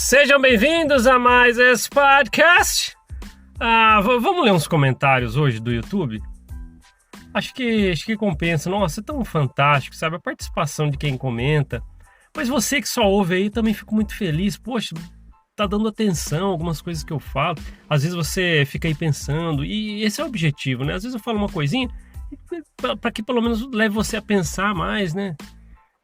Sejam bem-vindos a mais esse podcast. Vamos ler uns comentários hoje do YouTube? Acho que compensa. Nossa, é tão fantástico, sabe? A participação de quem comenta. Mas você que só ouve aí, também fico muito feliz. Poxa, tá dando atenção a algumas coisas que eu falo. Às vezes você fica aí pensando, e esse é o objetivo, né? Às vezes eu falo uma coisinha para que pelo menos leve você a pensar mais, né?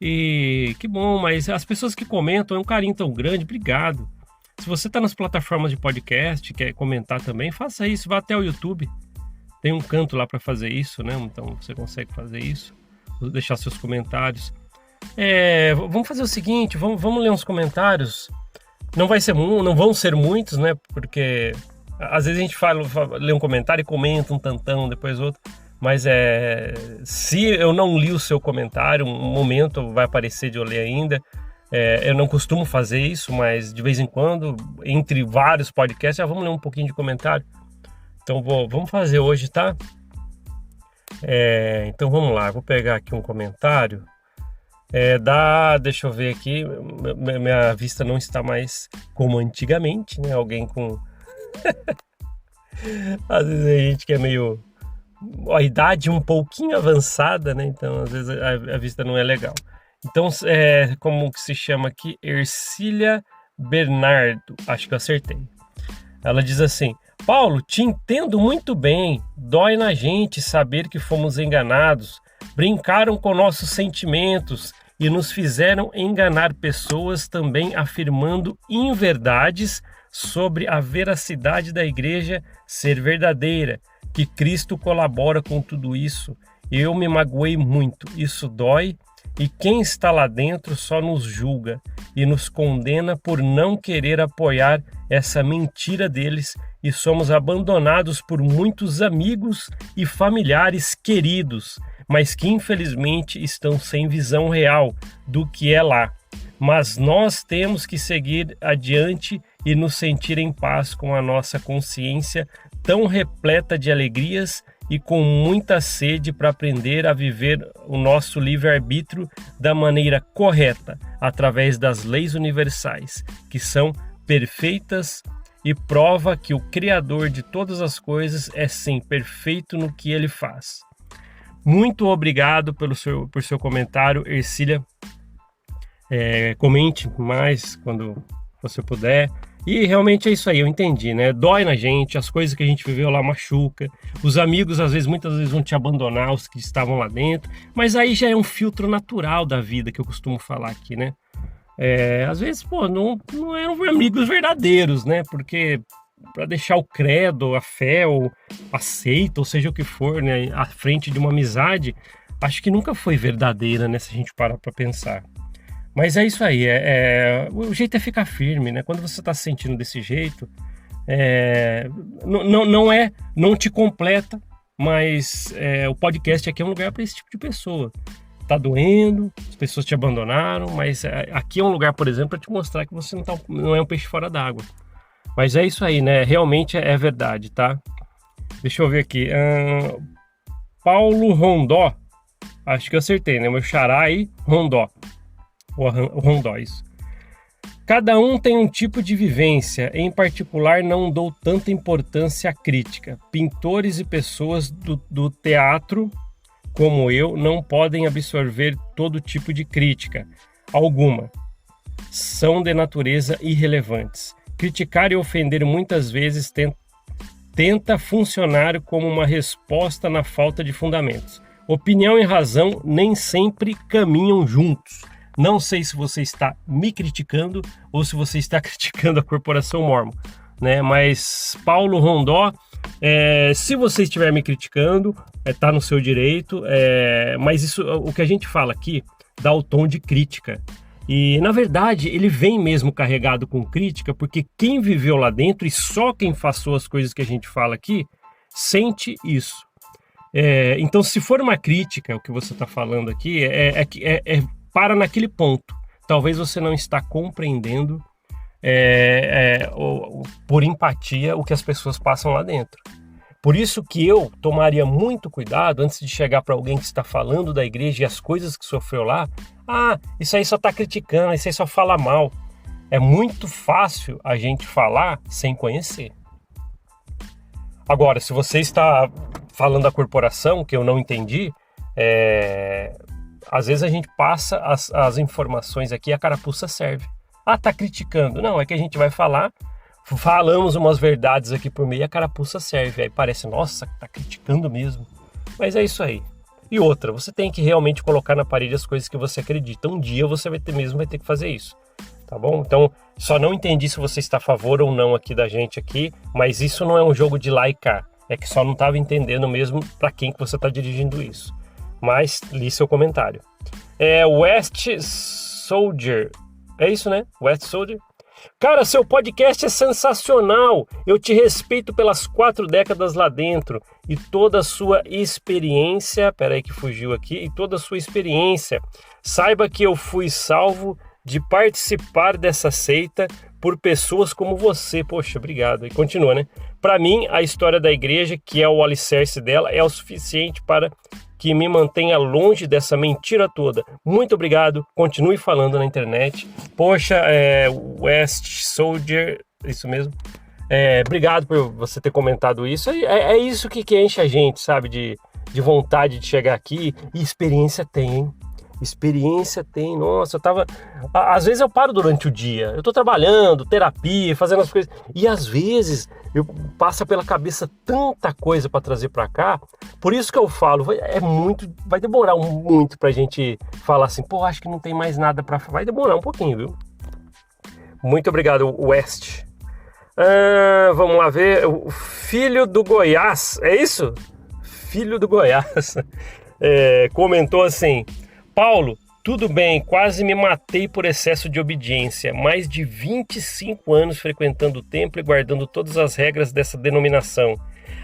E que bom, mas as pessoas que comentam, é um carinho tão grande, obrigado. Se você está nas plataformas de podcast, quer comentar também, faça isso, vá até o YouTube. Tem um canto lá para fazer isso, né? Então você consegue fazer isso, deixar seus comentários. Vamos fazer o seguinte, vamos ler uns comentários. Não vão ser muitos, né? Porque às vezes a gente lê um comentário e comenta um tantão, depois outro. Mas se eu não li o seu comentário, um momento vai aparecer de eu ler ainda. Eu não costumo fazer isso, mas de vez em quando, entre vários podcasts, vamos ler um pouquinho de comentário. Então vamos fazer hoje, tá? Então vamos lá, vou pegar aqui um comentário. Deixa eu ver aqui, minha vista não está mais como antigamente, né? Alguém com... Às vezes a gente que é meio... a idade um pouquinho avançada, né? Então, às vezes a vista não é legal. Então, como que se chama aqui? Ercília Bernardo. Acho que eu acertei. Ela diz assim: Paulo, te entendo muito bem. Dói na gente saber que fomos enganados. Brincaram com nossos sentimentos e nos fizeram enganar pessoas, também afirmando inverdades sobre a veracidade da igreja ser verdadeira. Que Cristo colabora com tudo isso. Eu me magoei muito, isso dói, e quem está lá dentro só nos julga e nos condena por não querer apoiar essa mentira deles, e somos abandonados por muitos amigos e familiares queridos, mas que infelizmente estão sem visão real do que é lá. Mas nós temos que seguir adiante e nos sentir em paz com a nossa consciência tão repleta de alegrias e com muita sede para aprender a viver o nosso livre-arbítrio da maneira correta, através das leis universais, que são perfeitas e prova que o Criador de todas as coisas é sim perfeito no que ele faz. Muito obrigado por seu comentário, Ercília. Comente mais quando você puder. E realmente é isso aí, eu entendi, né? Dói na gente, as coisas que a gente viveu lá machuca. Os amigos, muitas vezes vão te abandonar, os que estavam lá dentro. Mas aí já é um filtro natural da vida, que eu costumo falar aqui, né? Às vezes, não eram amigos verdadeiros, né? Porque para deixar o credo, a fé, ou aceita, ou seja o que for, né? À frente de uma amizade, acho que nunca foi verdadeira, né? Se a gente parar para pensar. Mas é isso aí, o jeito é ficar firme, né? Quando você está se sentindo desse jeito, não te completa, mas o podcast aqui é um lugar para esse tipo de pessoa. Tá doendo, as pessoas te abandonaram, mas aqui é um lugar, por exemplo, para te mostrar que você não é um peixe fora d'água. Mas é isso aí, né? Realmente é verdade, tá? Deixa eu ver aqui. Paulo Rondó, acho que eu acertei, né? Meu xará aí, Rondó. O Rondóis. Cada um tem um tipo de vivência, em particular não dou tanta importância à crítica. Pintores e pessoas do teatro, como eu, não podem absorver todo tipo de crítica. Alguma. São de natureza irrelevantes. Criticar e ofender muitas vezes tenta funcionar como uma resposta na falta de fundamentos. Opinião e razão nem sempre caminham juntos. Não sei se você está me criticando ou se você está criticando a Corporação Mórmon, né? Mas Paulo Rondó, se você estiver me criticando, está no seu direito, mas isso, o que a gente fala aqui dá o tom de crítica. E, na verdade, ele vem mesmo carregado com crítica, porque quem viveu lá dentro e só quem passou as coisas que a gente fala aqui, sente isso. Então, se for uma crítica, o que você está falando aqui, para naquele ponto. Talvez você não está compreendendo por empatia o que as pessoas passam lá dentro. Por isso que eu tomaria muito cuidado antes de chegar para alguém que está falando da igreja e as coisas que sofreu lá. Isso aí só está criticando, isso aí só fala mal. É muito fácil a gente falar sem conhecer. Agora, se você está falando da corporação, que eu não entendi, às vezes a gente passa as informações aqui e a carapuça serve. Ah, tá criticando. Não, é que a gente vai falamos umas verdades aqui por meio e a carapuça serve. Aí parece, nossa, tá criticando mesmo. Mas é isso aí. E outra, você tem que realmente colocar na parede as coisas que você acredita. Um dia você vai ter que fazer isso. Tá bom? Então, só não entendi se você está a favor ou não aqui da gente aqui, mas isso não é um jogo de lá e cá. É que só não estava entendendo mesmo para quem que você está dirigindo isso. Mas li seu comentário. West Soldier. É isso, né? West Soldier. Cara, seu podcast é sensacional. Eu te respeito pelas 4 décadas lá dentro e toda a sua experiência. Peraí que fugiu aqui. E toda a sua experiência. Saiba que eu fui salvo de participar dessa seita por pessoas como você. Poxa, obrigado. E continua, né? Para mim, a história da igreja, que é o alicerce dela, é o suficiente para que me mantenha longe dessa mentira toda. Muito obrigado. Continue falando na internet. Poxa, West Soldier, isso mesmo. Obrigado por você ter comentado isso. É isso que enche a gente, sabe? De vontade de chegar aqui. E experiência tem, hein? Experiência tem, nossa, às vezes eu paro durante o dia, eu tô trabalhando, terapia, fazendo as coisas, e às vezes eu passa pela cabeça tanta coisa para trazer para cá, por isso que eu falo, vai demorar muito pra gente falar assim, pô, acho que não tem mais nada para falar, vai demorar um pouquinho, viu? Muito obrigado, West. Vamos lá ver, o filho do Goiás, é isso? Filho do Goiás, comentou assim: Paulo, tudo bem, quase me matei por excesso de obediência. Mais de 25 anos frequentando o templo e guardando todas as regras dessa denominação.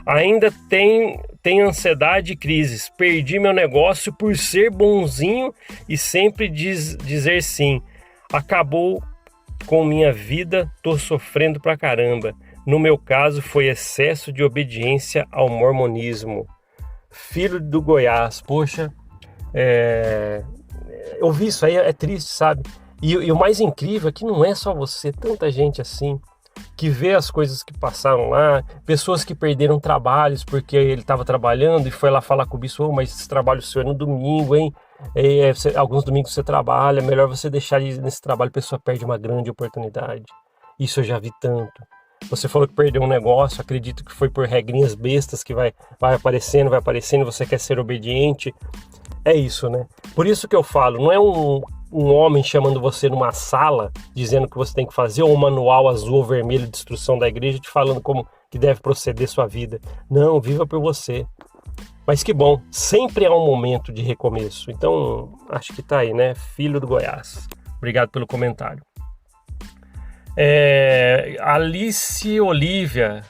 Ainda tem ansiedade e crises. Perdi meu negócio por ser bonzinho e sempre dizer sim. Acabou com minha vida, tô sofrendo pra caramba. No meu caso, foi excesso de obediência ao mormonismo. Filho do Goiás, poxa... ouvir isso aí é triste, sabe? E o mais incrível é que não é só você, tanta gente assim que vê as coisas que passaram lá, pessoas que perderam trabalhos porque ele estava trabalhando e foi lá falar com o bispo, mas esse trabalho seu é no domingo, hein? Alguns domingos você trabalha, melhor você deixar ele nesse trabalho, a pessoa perde uma grande oportunidade. Isso eu já vi tanto. Você falou que perdeu um negócio, acredito que foi por regrinhas bestas que vai aparecendo, você quer ser obediente. É isso, né? Por isso que eu falo, não é um homem chamando você numa sala, dizendo o que você tem que fazer, ou um manual azul ou vermelho de instrução da igreja te falando como que deve proceder sua vida. Não, viva por você. Mas que bom, sempre há um momento de recomeço. Então, acho que tá aí, né? Filho do Goiás. Obrigado pelo comentário. Alice Olívia.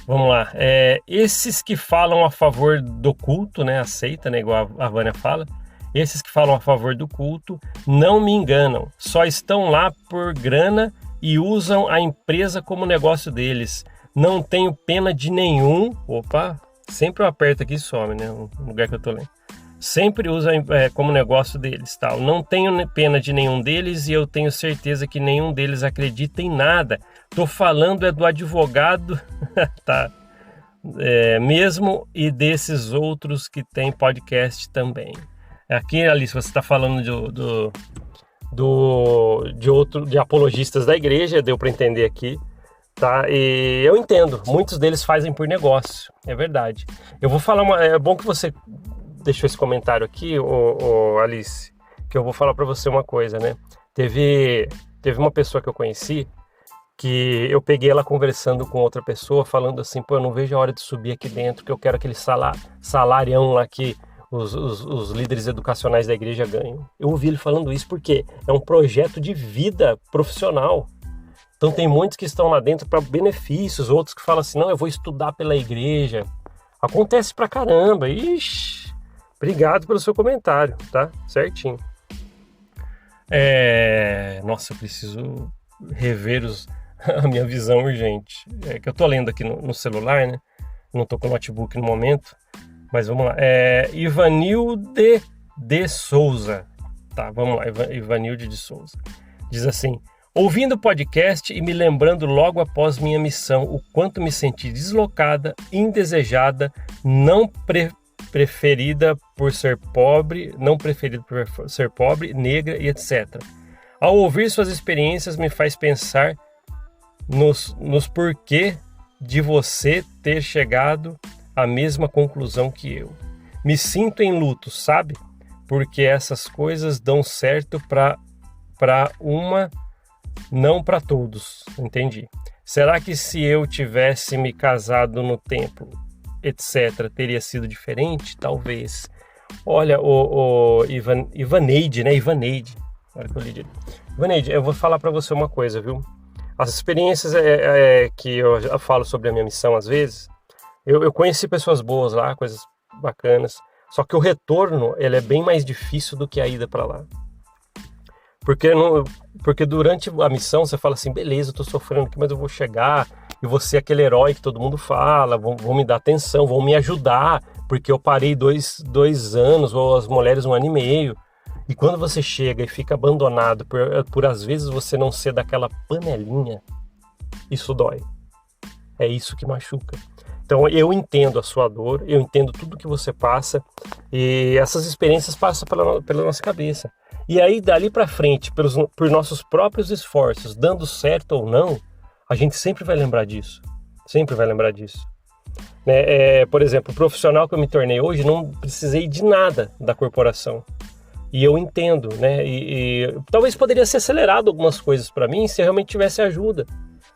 Vamos lá. Esses que falam a favor do culto, né? Aceita, né? Igual a Vânia fala. Esses que falam a favor do culto não me enganam. Só estão lá por grana e usam a empresa como negócio deles. Não tenho pena de nenhum. Opa, sempre eu aperto aqui e some, né? O lugar que eu tô lendo. Sempre usa como negócio deles, tal. Não tenho pena de nenhum deles e eu tenho certeza que nenhum deles acredita em nada. Tô falando do advogado, tá? Mesmo e desses outros que tem podcast também. Aqui, Alice, você está falando de apologistas da igreja, deu para entender aqui, tá? E eu entendo, muitos deles fazem por negócio, é verdade. Eu vou falar é bom que você deixou esse comentário aqui, Alice, que eu vou falar para você uma coisa, né? Teve uma pessoa que eu conheci que eu peguei ela conversando com outra pessoa, falando assim, pô, eu não vejo a hora de subir aqui dentro, que eu quero aquele salarião lá que os líderes educacionais da igreja ganham. Eu ouvi ele falando isso porque é um projeto de vida profissional. Então tem muitos que estão lá dentro para benefícios, outros que falam assim, não, eu vou estudar pela igreja. Acontece pra caramba. Ixi, obrigado pelo seu comentário, tá? Certinho. Nossa, eu preciso rever a minha visão urgente. É que eu tô lendo aqui no celular, né? Não tô com o notebook no momento. Mas vamos lá. Ivanilde de Souza. Tá, vamos lá. Ivanilde de Souza. Diz assim: ouvindo o podcast e me lembrando logo após minha missão o quanto me senti deslocada, indesejada, preferida por ser pobre, negra e etc. Ao ouvir suas experiências me faz pensar nos porquê de você ter chegado à mesma conclusão que eu. Me sinto em luto, sabe? Porque essas coisas dão certo para uma, não para todos. Entendi. Será que se eu tivesse me casado no templo, etc., teria sido diferente? Talvez. Olha, Ivaneide, né? Ivaneide. Agora que eu li direito. Ivaneide, eu vou falar para você uma coisa, viu? As experiências que eu falo sobre a minha missão, às vezes, eu conheci pessoas boas lá, coisas bacanas, só que o retorno ele é bem mais difícil do que a ida para lá. Porque durante a missão você fala assim, beleza, eu tô sofrendo aqui, mas eu vou chegar e vou ser aquele herói que todo mundo fala, vão me dar atenção, vão me ajudar, porque eu parei dois anos, ou as mulheres 1 ano e meio. E quando você chega e fica abandonado por às vezes você não ser daquela panelinha, isso dói. É isso que machuca. Então eu entendo a sua dor, eu entendo tudo que você passa, e essas experiências passam pela nossa cabeça. E aí dali para frente, por nossos próprios esforços, dando certo ou não, a gente sempre vai lembrar disso. Sempre vai lembrar disso. Por exemplo, o profissional que eu me tornei hoje, não precisei de nada da corporação. E eu entendo, né? E talvez poderia ser acelerado algumas coisas para mim se eu realmente tivesse ajuda.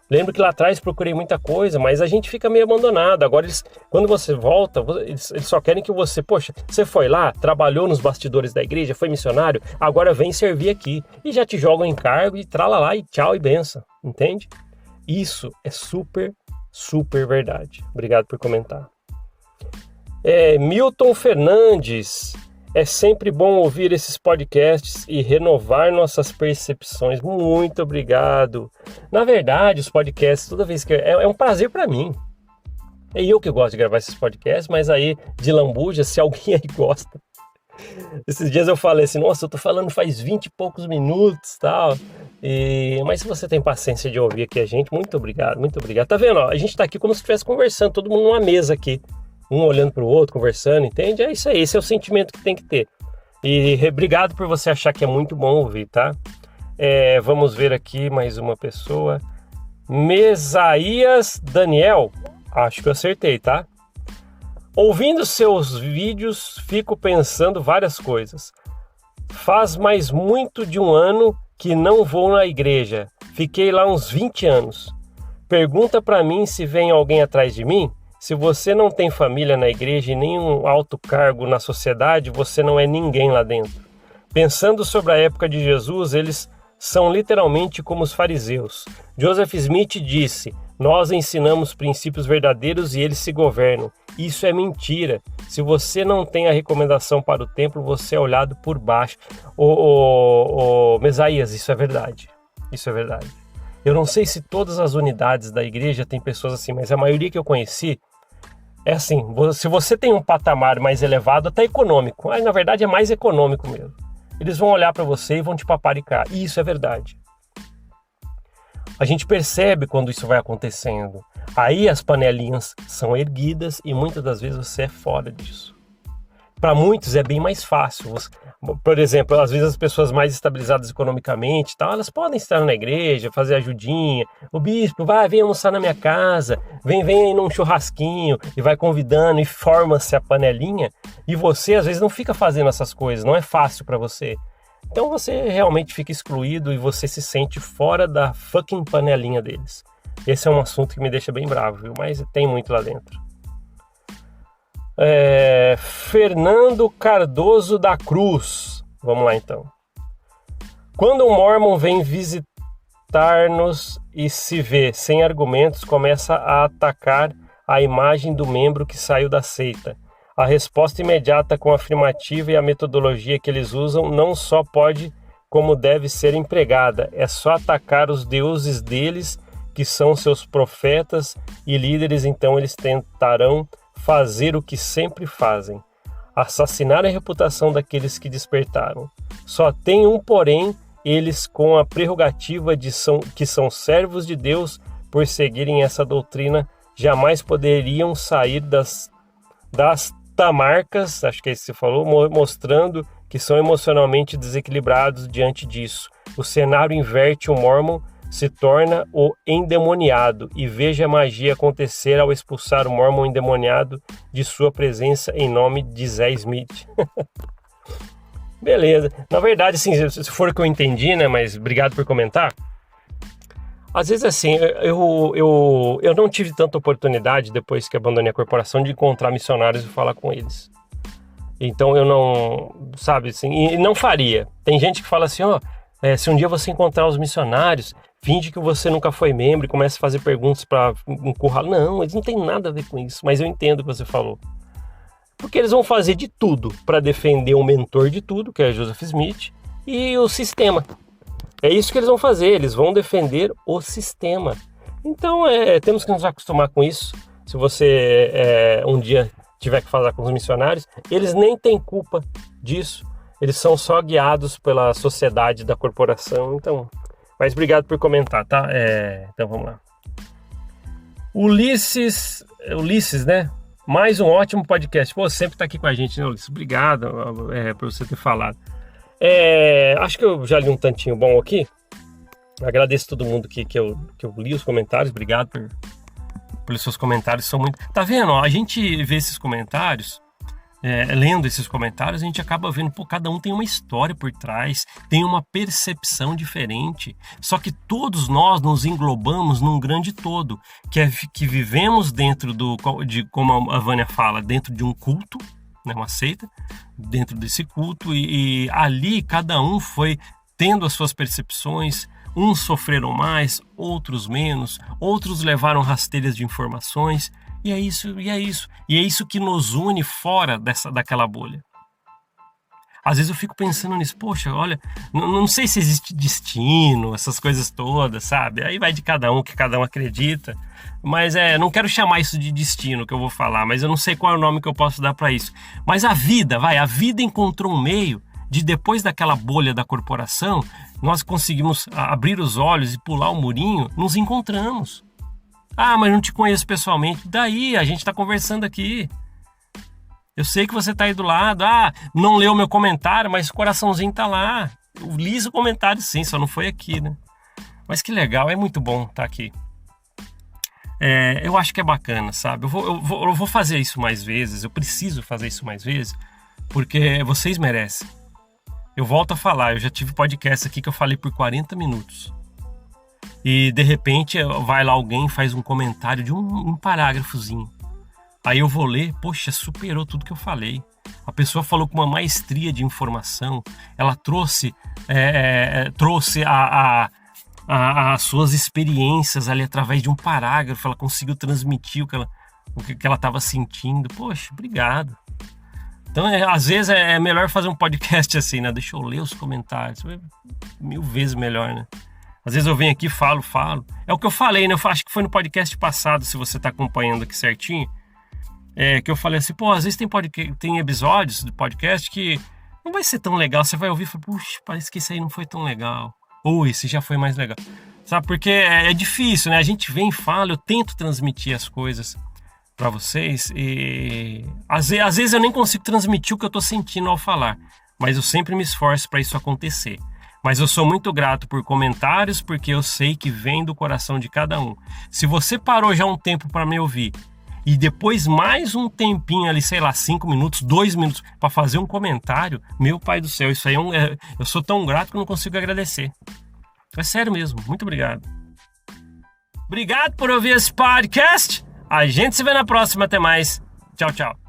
Lembro que lá atrás procurei muita coisa, mas a gente fica meio abandonado. Agora, quando você volta, eles só querem que você... Poxa, você foi lá, trabalhou nos bastidores da igreja, foi missionário, agora vem servir aqui. E já te jogam em cargo e tralalá e tchau e benção. Entende? Isso é super, super verdade. Obrigado por comentar. Milton Fernandes... É sempre bom ouvir esses podcasts e renovar nossas percepções. Muito obrigado. Na verdade, os podcasts, toda vez que... É um prazer para mim. É eu que gosto de gravar esses podcasts, mas aí, de lambuja, se alguém aí gosta. Esses dias eu falei assim, nossa, eu tô falando faz 20 e poucos minutos e tal. Mas se você tem paciência de ouvir aqui a gente, muito obrigado, muito obrigado. Tá vendo? Ó, a gente tá aqui como se estivesse conversando, todo mundo numa mesa aqui. Um olhando para o outro, conversando, entende? É isso aí, esse é o sentimento que tem que ter. E obrigado por você achar que é muito bom ouvir, tá? Vamos ver aqui mais uma pessoa. Mesaías Daniel, acho que eu acertei, tá? Ouvindo seus vídeos, fico pensando várias coisas. Faz mais muito de 1 ano que não vou na igreja. Fiquei lá uns 20 anos. Pergunta para mim se vem alguém atrás de mim? Se você não tem família na igreja e nenhum alto cargo na sociedade, você não é ninguém lá dentro. Pensando sobre a época de Jesus, eles são literalmente como os fariseus. Joseph Smith disse, nós ensinamos princípios verdadeiros e eles se governam. Isso é mentira. Se você não tem a recomendação para o templo, você é olhado por baixo. Mesaías, isso é verdade. Isso é verdade. Eu não sei se todas as unidades da igreja têm pessoas assim, mas a maioria que eu conheci, é assim, se você tem um patamar mais elevado, até econômico, mas na verdade é mais econômico mesmo. Eles vão olhar para você e vão te paparicar. E isso é verdade. A gente percebe quando isso vai acontecendo. Aí as panelinhas são erguidas e muitas das vezes você é fora disso. Para muitos é bem mais fácil. Por exemplo, às vezes as pessoas mais estabilizadas economicamente, tal, elas podem estar na igreja, fazer ajudinha. O bispo, vem almoçar na minha casa, vem aí num churrasquinho e vai convidando e forma-se a panelinha. E você às vezes não fica fazendo essas coisas, não é fácil para você. Então você realmente fica excluído e você se sente fora da fucking panelinha deles. Esse é um assunto que me deixa bem bravo, viu? Mas tem muito lá dentro. Fernando Cardoso da Cruz. Vamos lá então. Quando um mormon vem visitar-nos e se vê sem argumentos, começa a atacar a imagem do membro que saiu da seita. A resposta imediata com a afirmativa e a metodologia que eles usam não só pode, como deve ser empregada. É só atacar os deuses deles, que são seus profetas e líderes, então eles tentarão fazer o que sempre fazem, assassinar a reputação daqueles que despertaram. Só tem um porém eles com a prerrogativa que são servos de Deus, por seguirem essa doutrina, jamais poderiam sair das tamarcas, acho que é isso que você falou, mostrando que são emocionalmente desequilibrados diante disso. O cenário inverte, o Mormon se torna o endemoniado, e veja a magia acontecer ao expulsar o Mormon endemoniado de sua presença em nome de Zé Smith. Beleza. Na verdade, assim, se for o que eu entendi, né, mas obrigado por comentar. Às vezes, assim, eu não tive tanta oportunidade, depois que abandonei a corporação, de encontrar missionários e falar com eles. Então eu não, sabe, assim, e não faria. Tem gente que fala assim, se um dia você encontrar os missionários, finge que você nunca foi membro e comece a fazer perguntas para encurralar. Não, eles não têm nada a ver com isso, mas eu entendo o que você falou. Porque eles vão fazer de tudo para defender o mentor de tudo, que é Joseph Smith, e o sistema. É isso que eles vão fazer, eles vão defender o sistema. Então temos que nos acostumar com isso. Se você um dia tiver que falar com os missionários, eles nem têm culpa disso. Eles são só guiados pela sociedade da corporação. Então, mas obrigado por comentar, tá? Então vamos lá. Ulisses, né? Mais um ótimo podcast. Pô, sempre tá aqui com a gente, né, Ulisses? Obrigado por você ter falado. Acho que eu já li um tantinho bom aqui. Agradeço todo mundo que eu li os comentários. Obrigado pelos seus comentários. São muito... Tá vendo? A gente vê esses comentários, lendo esses comentários, a gente acaba vendo, cada um tem uma história por trás, tem uma percepção diferente. Só que todos nós nos englobamos num grande todo, que vivemos dentro de, como a Vânia fala, dentro de um culto, né, uma seita, dentro desse culto, e ali cada um foi tendo as suas percepções. Uns sofreram mais, outros menos, outros levaram rasteiras de informações, e é isso que nos une fora daquela bolha. Às vezes eu fico pensando nisso, poxa, olha, não sei se existe destino, essas coisas todas, sabe? Aí vai de cada um, que cada um acredita, mas não quero chamar isso de destino que eu vou falar, mas eu não sei qual é o nome que eu posso dar para isso. Mas a vida encontrou um meio de, depois daquela bolha da corporação, nós conseguimos abrir os olhos e pular o murinho, nos encontramos. Ah, mas não te conheço pessoalmente. Daí, a gente está conversando aqui. Eu sei que você está aí do lado. Ah, não leu meu comentário, mas o coraçãozinho tá lá. Eu li o comentário sim, só não foi aqui, né? Mas que legal, é muito bom estar aqui. Eu acho que é bacana, sabe? Eu vou fazer isso mais vezes, eu preciso fazer isso mais vezes, porque vocês merecem. Eu volto a falar, eu já tive podcast aqui que eu falei por 40 minutos. E de repente vai lá alguém, faz um comentário de um parágrafozinho. Aí eu vou ler, poxa, superou tudo que eu falei. A pessoa falou com uma maestria de informação, ela trouxe as suas experiências ali através de um parágrafo, ela conseguiu transmitir o que ela estava sentindo. Poxa, obrigado. Então, às vezes é melhor fazer um podcast assim, né? Deixa eu ler os comentários. 1000 vezes melhor, né? Às vezes eu venho aqui, falo. É o que eu falei, né? Eu acho que foi no podcast passado, se você está acompanhando aqui certinho, que eu falei assim, às vezes tem episódios do podcast que não vai ser tão legal. Você vai ouvir e fala, puxa, parece que esse aí não foi tão legal. Ou esse já foi mais legal. Sabe, porque é difícil, né? A gente vem e fala, eu tento transmitir as coisas para vocês e às vezes eu nem consigo transmitir o que eu tô sentindo ao falar, mas eu sempre me esforço para isso acontecer. Mas eu sou muito grato por comentários, porque eu sei que vem do coração de cada um. Se você parou já um tempo para me ouvir e depois mais um tempinho ali, sei lá, 5 minutos, 2 minutos para fazer um comentário, meu pai do céu, isso aí eu sou tão grato que eu não consigo agradecer. É sério mesmo, muito obrigado. Obrigado por ouvir esse podcast. A gente se vê na próxima, até mais. Tchau, tchau.